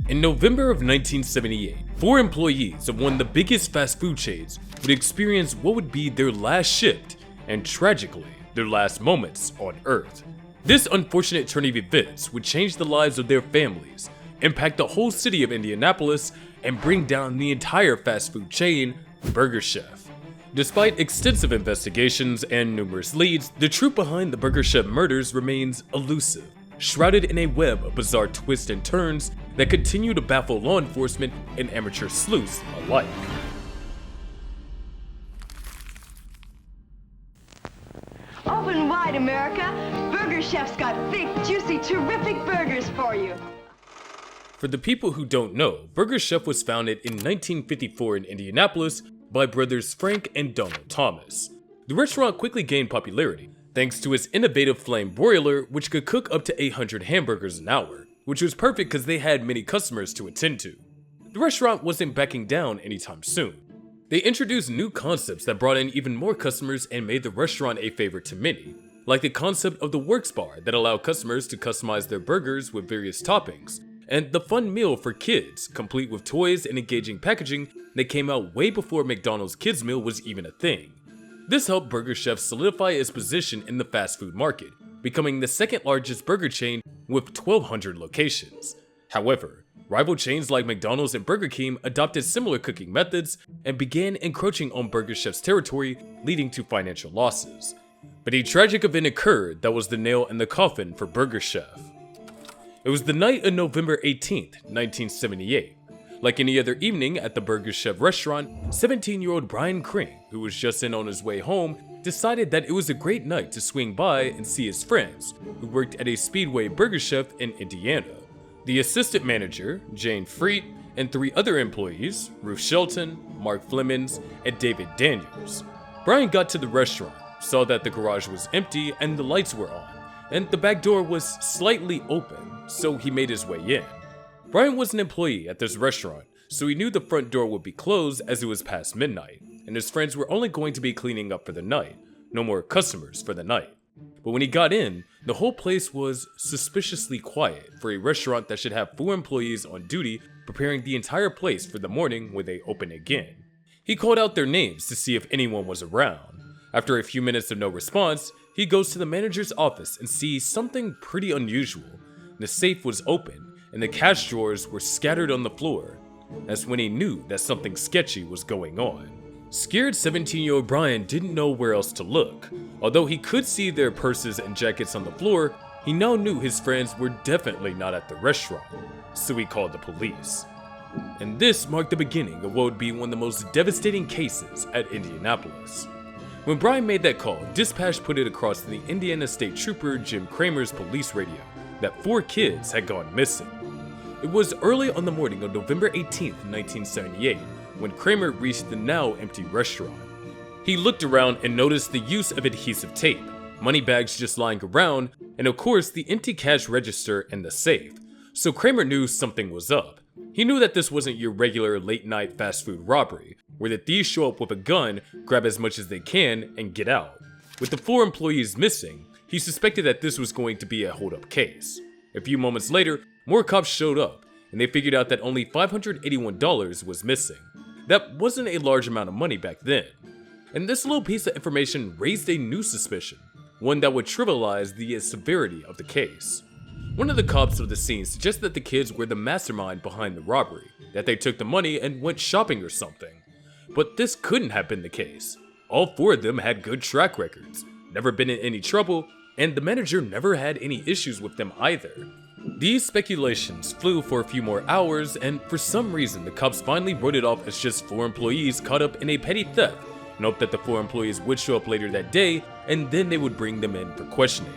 In November of 1978, 4 employees of one of the biggest fast food chains would experience what would be their last shift and, tragically, their last moments on Earth. This unfortunate turn of events would change the lives of their families, impact the whole city of Indianapolis, and bring down the entire fast food chain, Burger Chef. Despite extensive investigations and numerous leads, the truth behind the Burger Chef murders remains elusive, shrouded in a web of bizarre twists and turns that continue to baffle law enforcement and amateur sleuths alike. Open wide, America! Burger Chef's got thick, juicy, terrific burgers for you. For the people who don't know, Burger Chef was founded in 1954 in Indianapolis by brothers Frank and Donald Thomas. The restaurant quickly gained popularity thanks to its innovative flame broiler, which could cook up to 800 hamburgers an hour, which was perfect because they had many customers to attend to. The restaurant wasn't backing down anytime soon. They introduced new concepts that brought in even more customers and made the restaurant a favorite to many, like the concept of the Works Bar that allowed customers to customize their burgers with various toppings, and the fun meal for kids, complete with toys and engaging packaging that came out way before McDonald's Kids Meal was even a thing. This helped Burger Chef solidify its position in the fast food market, becoming the second largest burger chain with 1,200 locations. However, rival chains like McDonald's and Burger King adopted similar cooking methods and began encroaching on Burger Chef's territory, leading to financial losses. But a tragic event occurred that was the nail in the coffin for Burger Chef. It was the night of November 18th, 1978. Like any other evening at the Burger Chef restaurant, 17-year-old Brian Crane, who was just on his way home, decided that it was a great night to swing by and see his friends, who worked at a Speedway Burger Chef in Indiana. The assistant manager, Jane Freet, and 3 other employees, Ruth Shelton, Mark Flemings, and David Daniels. Brian got to the restaurant, saw that the garage was empty and the lights were on, and the back door was slightly open, so he made his way in. Brian was an employee at this restaurant, so he knew the front door would be closed as it was past midnight, and his friends were only going to be cleaning up for the night, no more customers for the night. But when he got in, the whole place was suspiciously quiet for a restaurant that should have 4 employees on duty preparing the entire place for the morning when they open again. He called out their names to see if anyone was around. After a few minutes of no response, he goes to the manager's office and sees something pretty unusual. The safe was open, and the cash drawers were scattered on the floor. That's when he knew that something sketchy was going on. Scared 17-year-old Brian didn't know where else to look. Although he could see their purses and jackets on the floor, he now knew his friends were definitely not at the restaurant, so he called the police. And this marked the beginning of what would be one of the most devastating cases at Indianapolis. When Brian made that call, dispatch put it across to the Indiana State Trooper Jim Kramer's police radio that 4 kids had gone missing. It was early on the morning of November 18th, 1978, when Kramer reached the now empty restaurant. He looked around and noticed the use of adhesive tape, money bags just lying around, and of course the empty cash register and the safe, so Kramer knew something was up. He knew that this wasn't your regular late-night fast food robbery, where the thieves show up with a gun, grab as much as they can, and get out. With the 4 employees missing, he suspected that this was going to be a hold-up case. A few moments later, more cops showed up, and they figured out that only $581 was missing. That wasn't a large amount of money back then. And this little piece of information raised a new suspicion, one that would trivialize the severity of the case. One of the cops of the scene suggested that the kids were the mastermind behind the robbery, that they took the money and went shopping or something. But this couldn't have been the case. All 4 of them had good track records, never been in any trouble, and the manager never had any issues with them either. These speculations flew for a few more hours, and for some reason the cops finally wrote it off as just 4 employees caught up in a petty theft, and hoped that the 4 employees would show up later that day, and then they would bring them in for questioning.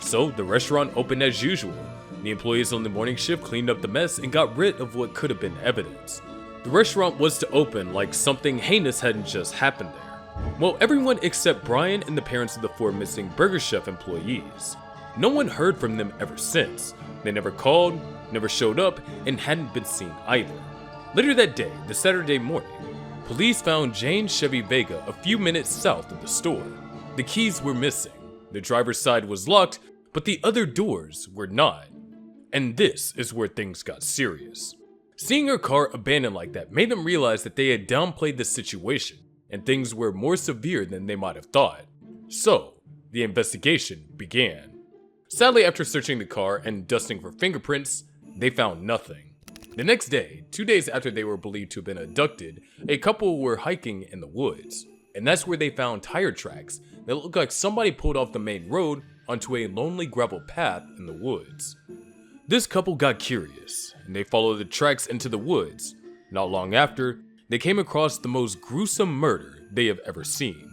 So the restaurant opened as usual. The employees on the morning shift cleaned up the mess and got rid of what could have been evidence. The restaurant was to open like something heinous hadn't just happened there. Well, everyone except Brian and the parents of the 4 missing Burger Chef employees. No one heard from them ever since. They never called, never showed up, and hadn't been seen either. Later that day, the Saturday morning, police found Jane Chevy Vega a few minutes south of the store. The keys were missing, the driver's side was locked, but the other doors were not. And this is where things got serious. Seeing her car abandoned like that made them realize that they had downplayed the situation and things were more severe than they might have thought. So, the investigation began. Sadly, after searching the car and dusting for fingerprints, they found nothing. The next day, 2 days after they were believed to have been abducted, a couple were hiking in the woods, and that's where they found tire tracks that looked like somebody pulled off the main road onto a lonely gravel path in the woods. This couple got curious, and they followed the tracks into the woods. Not long after, they came across the most gruesome murder they have ever seen.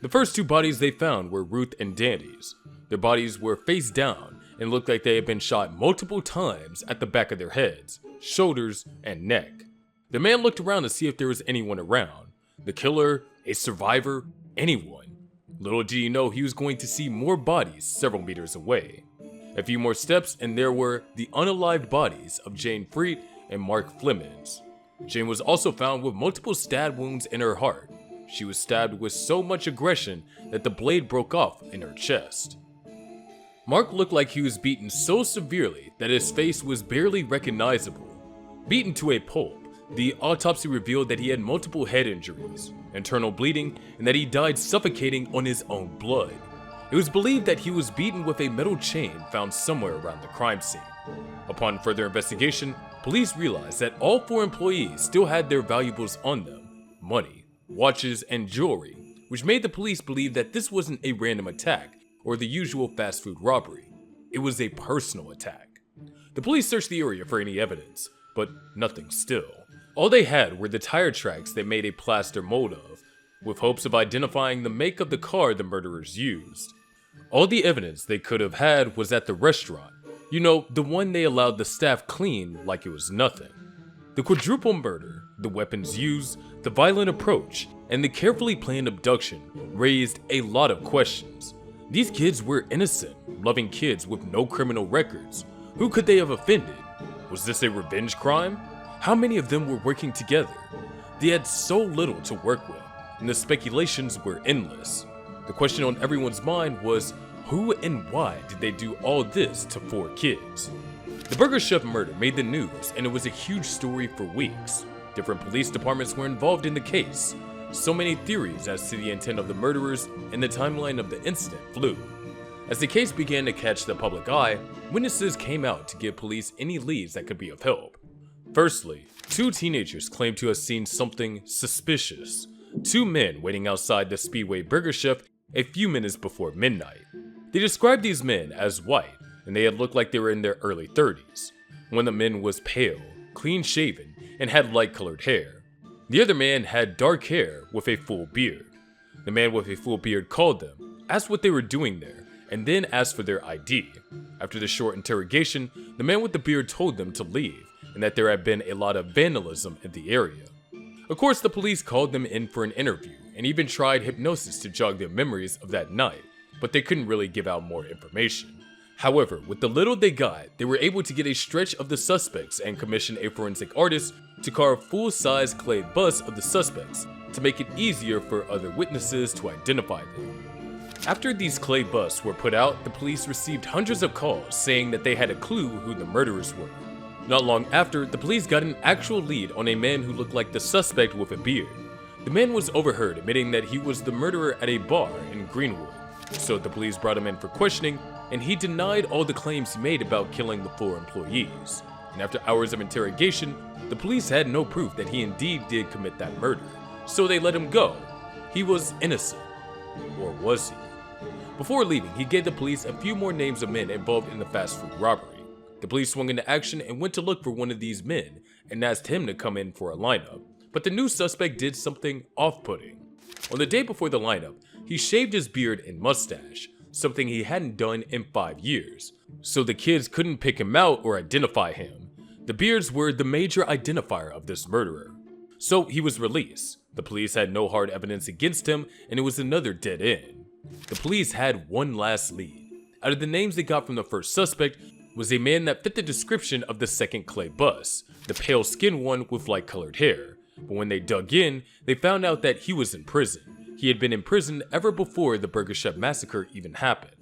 The first two bodies they found were Ruth and Danny's. Their bodies were face down and looked like they had been shot multiple times at the back of their heads, shoulders, and neck. The man looked around to see if there was anyone around. The killer, a survivor, anyone. Little did he know he was going to see more bodies several meters away. A few more steps and there were the unalived bodies of Jane Freet and Mark Flemings. Jane was also found with multiple stab wounds in her heart. She was stabbed with so much aggression that the blade broke off in her chest. Mark looked like he was beaten so severely that his face was barely recognizable. Beaten to a pulp, the autopsy revealed that he had multiple head injuries, internal bleeding, and that he died suffocating on his own blood. It was believed that he was beaten with a metal chain found somewhere around the crime scene. Upon further investigation, police realized that all four employees still had their valuables on them: money, watches, and jewelry, which made the police believe that this wasn't a random attack or the usual fast food robbery. It was a personal attack. The police searched the area for any evidence, but nothing still. All they had were the tire tracks they made a plaster mold of, with hopes of identifying the make of the car the murderers used. All the evidence they could have had was at the restaurant. You know, the one they allowed the staff clean like it was nothing. The quadruple murder, the weapons used, the violent approach, and the carefully planned abduction raised a lot of questions. These kids were innocent, loving kids with no criminal records. Who could they have offended? Was this a revenge crime? How many of them were working together? They had so little to work with, and the speculations were endless. The question on everyone's mind was, who and why did they do all this to four kids? The Burger Chef murder made the news, and it was a huge story for weeks. Different police departments were involved in the case. So many theories as to the intent of the murderers and the timeline of the incident flew. As the case began to catch the public eye, witnesses came out to give police any leads that could be of help. Firstly, two teenagers claimed to have seen something suspicious. Two men waiting outside the Speedway Burger Chef a few minutes before midnight. They described these men as white, and they had looked like they were in their early 30s. One of the men was pale, clean-shaven, and had light-colored hair. The other man had dark hair with a full beard. The man with a full beard called them, asked what they were doing there, and then asked for their ID. After the short interrogation, the man with the beard told them to leave, and that there had been a lot of vandalism in the area. Of course, the police called them in for an interview, and even tried hypnosis to jog their memories of that night, but they couldn't really give out more information. However, with the little they got, they were able to get a stretch of the suspects and commission a forensic artist to carve full-size clay busts of the suspects to make it easier for other witnesses to identify them. After these clay busts were put out, the police received hundreds of calls saying that they had a clue who the murderers were. Not long after, the police got an actual lead on a man who looked like the suspect with a beard. The man was overheard admitting that he was the murderer at a bar in Greenwood. So the police brought him in for questioning, and he denied all the claims he made about killing the four employees. And after hours of interrogation, the police had no proof that he indeed did commit that murder, so they let him go. He was innocent. Or was he? Before leaving, he gave the police a few more names of men involved in the fast food robbery. The police swung into action and went to look for one of these men and asked him to come in for a lineup, but the new suspect did something off-putting. On the day before the lineup, he shaved his beard and mustache, something he hadn't done in 5 years, so the kids couldn't pick him out or identify him. The beards were the major identifier of this murderer. So he was released. The police had no hard evidence against him, and it was another dead end. The police had one last lead. Out of the names they got from the first suspect was a man that fit the description of the second clay bust, the pale-skinned one with light-colored hair. But when they dug in, they found out that he was in prison. He had been in prison ever before the Burger Chef massacre even happened.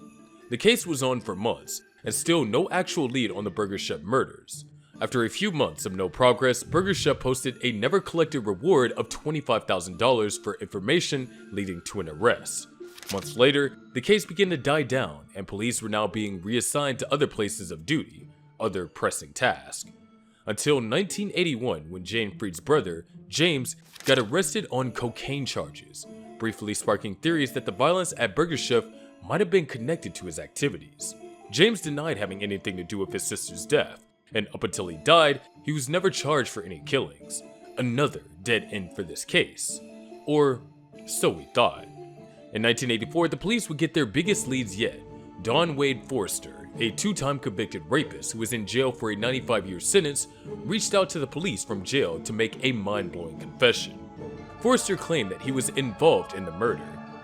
The case was on for months, and still no actual lead on the Burger Chef murders. After a few months of no progress, Burger Chef posted a never collected reward of $25,000 for information leading to an arrest. Months later, the case began to die down and police were now being reassigned to other places of duty, other pressing tasks. Until 1981 when Jane Freed's brother, James, got arrested on cocaine charges, briefly sparking theories that the violence at Burger Chef might have been connected to his activities. James denied having anything to do with his sister's death, and up until he died, he was never charged for any killings. Another dead end for this case. Or so we thought. In 1984, the police would get their biggest leads yet. Don Wade Forrester, a two-time convicted rapist who was in jail for a 95-year sentence, reached out to the police from jail to make a mind-blowing confession. Forrester claimed that he was involved in the murder.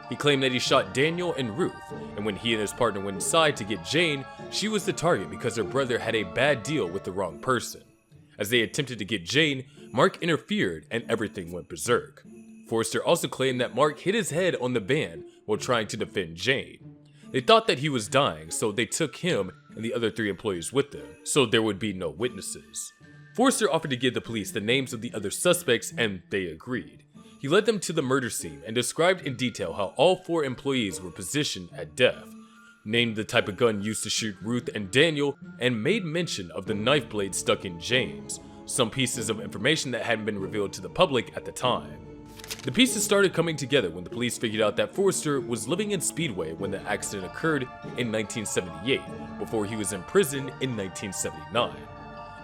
He claimed that he shot Daniel and Ruth, and when he and his partner went inside to get Jane, she was the target because her brother had a bad deal with the wrong person. As they attempted to get Jane, Mark interfered and everything went berserk. Forrester also claimed that Mark hit his head on the van while trying to defend Jane. They thought that he was dying, so they took him and the other 3 employees with them, so there would be no witnesses. Forrester offered to give the police the names of the other suspects, and they agreed. He led them to the murder scene and described in detail how all 4 employees were positioned at death, named the type of gun used to shoot Ruth and Daniel, and made mention of the knife blade stuck in James, some pieces of information that hadn't been revealed to the public at the time. The pieces started coming together when the police figured out that Forrester was living in Speedway when the accident occurred in 1978, before he was imprisoned in 1979.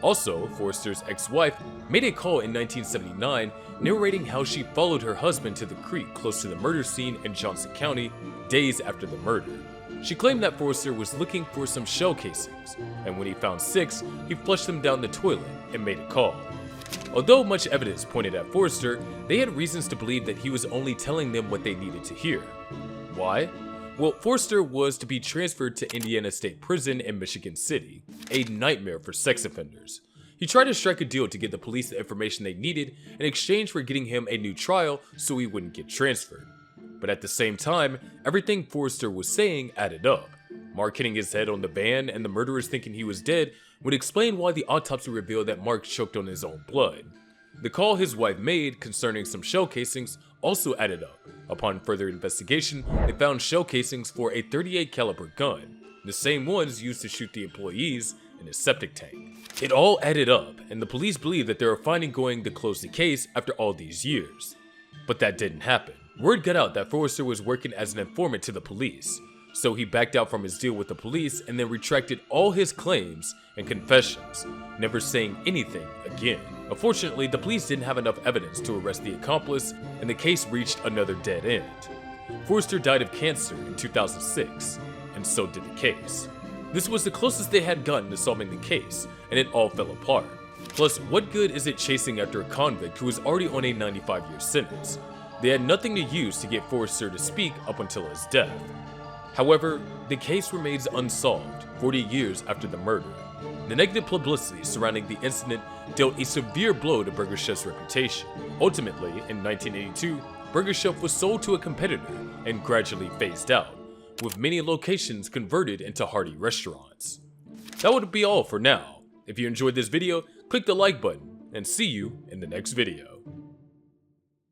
Also, Forrester's ex-wife made a call in 1979 narrating how she followed her husband to the creek close to the murder scene in Johnson County days after the murder. She claimed that Forrester was looking for some shell casings, and when he found 6, he flushed them down the toilet and made a call. Although much evidence pointed at Forrester, they had reasons to believe that he was only telling them what they needed to hear. Why? Well, Forrester was to be transferred to Indiana State Prison in Michigan City, a nightmare for sex offenders. He tried to strike a deal to get the police the information they needed in exchange for getting him a new trial so he wouldn't get transferred. But at the same time, everything Forrester was saying added up. Mark hitting his head on the van and the murderers thinking he was dead would explain why the autopsy revealed that Mark choked on his own blood. The call his wife made concerning some shell casings also added up. Upon further investigation, they found shell casings for a .38 caliber gun, the same ones used to shoot the employees in a septic tank. It all added up, and the police believed that they were finally going to close the case after all these years. But that didn't happen. Word got out that Forrester was working as an informant to the police, so he backed out from his deal with the police and then retracted all his claims and confessions, never saying anything again. Unfortunately, the police didn't have enough evidence to arrest the accomplice, and the case reached another dead end. Forrester died of cancer in 2006, and so did the case. This was the closest they had gotten to solving the case, and it all fell apart. Plus, what good is it chasing after a convict who was already on a 95-year sentence? They had nothing to use to get Forrester to speak up until his death. However, the case remains unsolved 40 years after the murder. The negative publicity surrounding the incident dealt a severe blow to Burger Chef's reputation. Ultimately, in 1982, Burger Chef was sold to a competitor and gradually phased out, with many locations converted into hearty restaurants. That would be all for now. If you enjoyed this video, click the like button, and see you in the next video.